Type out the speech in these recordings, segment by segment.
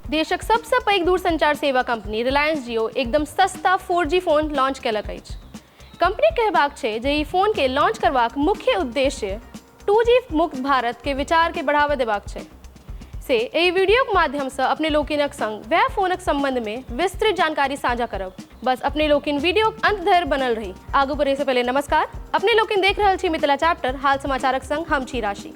देशक सबसे पैघ दूरसंचार सेवा कंपनी रिलायंस जियो एकदम सस्ता 4G फोन लॉन्च केलक अछि। कंपनी कहबाक छै जे ई फोन के लॉन्च करबाक मुख्य उद्देश्य 2G मुक्त भारत के विचार के बढ़ावा देबाक छै। से एहि वीडियो के माध्यम से अपने लोकिनक संग वह फोनक संबंध में विस्तृत जानकारी साझा करब। बस अपने लोकिन वीडियो अंत धरि बनल रही। आगू बढ़े से पहले नमस्कार, अपने लोकिन देख रहल छी मिथिला चैप्टर हाल समाचारक संग हम छी राशि।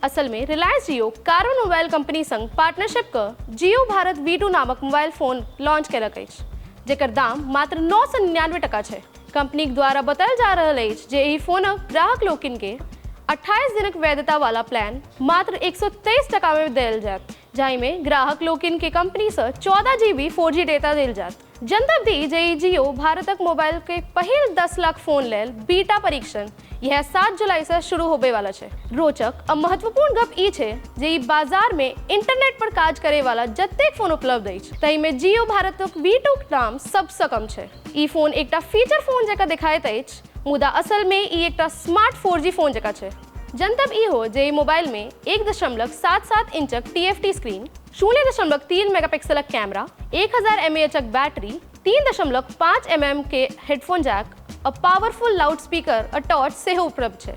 असल में रिलायंस जियो कार्बन मोबाइल कंपनी संग पार्टनरशिप क जियो भारत V2 नामक मोबाइल फोन लॉन्च केलक अछि, जेकर दाम मात्र 999 टका छै। कंपनी द्वारा बतायल जा रहल अछि जे एहि फोनक ग्राहक लोकिन के 28 दिनक वैधता वाला प्लान मात्र 123 टका में देल जायत, जाहि में ग्राहक लोकिन के कंपनी से 14 GB 4G डेटा देल जायत। जनतब दी जे जियो भारतक मोबाइल के पहिल 10 लाख फोन लेल बीटा परीक्षण यह 7 जुलाई से शुरू होबे वाला छै। रोचक और महत्वपूर्ण गप ई छै जे ई बाजार में इंटरनेट पर काज करे वाला जतेक फोन उपलब्ध अछि तहि में जियो भारतक V2 के दाम सबसे कम छै। ई फोन एकटा फीचर फोन जकां दिखाइत अछि, मुदा असल में ई एकटा स्मार्ट 4G फोन जकां छै। जनतब ई हो जे ई मोबाइल में 1.77 इंचक TFT स्क्रीन, 0.3 मेगापिक्सलक कैमरा, 1000 mAh बैटरी, 3.5 mm के हेडफोन जैक और पावरफुल लाउड स्पीकर और टॉर्च सेहो उपलब्ध छै।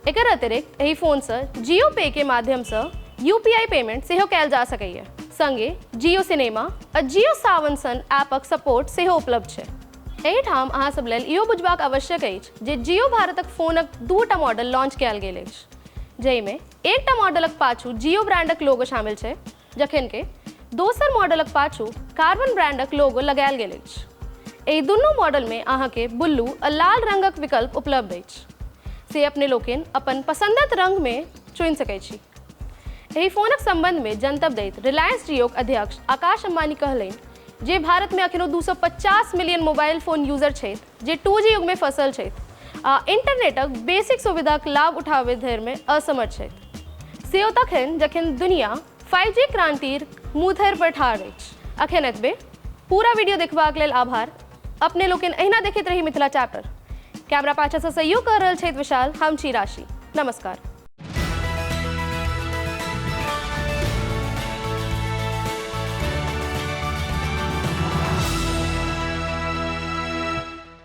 एकर अतिरिक्त एहि फोन से जियो पे के माध्यम से UPI पेमेंट सेहो कैल जा सकैए। संगे जियो सिनेमा और जियो सावन सन ऐपक सपोर्ट सेहो उपलब्ध छै। एहिठाम अहाँ सब लेल इहो बुझबाक आवश्यक अछि जे जियो भारतक फोनक दूटा मॉडल लॉन्च कयल गेल अछि, जाहिमे एकटा मॉडलक पाछू जियो ब्रांडक लोगो शामिल छै, जखन के दोसर मॉडलक पाछू कार्बन ब्रांडक लोगो लगायल गेल अछि। एहि दुनू मॉडल में अहाँ के बुल्लू और लाल रंगक विकल्प उपलब्ध अछि, से अपने लोकिन अपन पसंदक रंग में चुनि सकैत छी। एहि फोनक संबंध में जनतब दैत रिलायंस जियोक अध्यक्ष आकाश अंबानी कहलनि जे भारत में अखनो 250 मिलियन मोबाइल फोन यूजर छथि जे 2G युग में फंसल छथि आ इंटरनेटक बेसिक सुविधाक लाभ उठाबै धरि में असमर्थ छथि। से ओ तखन जखन दुनिया 5G क्रांतिर मुँह पर ठाढ़ अछि। अखन एतबे। पूरा वीडियो देखबाक लेल आभार। अपने लोकिन अहिना देखैत रही मिथिला चैप्टर। कैमरा पाछा से सहयोग कर रहल छथि विशाल, हम छी राशि। नमस्कार।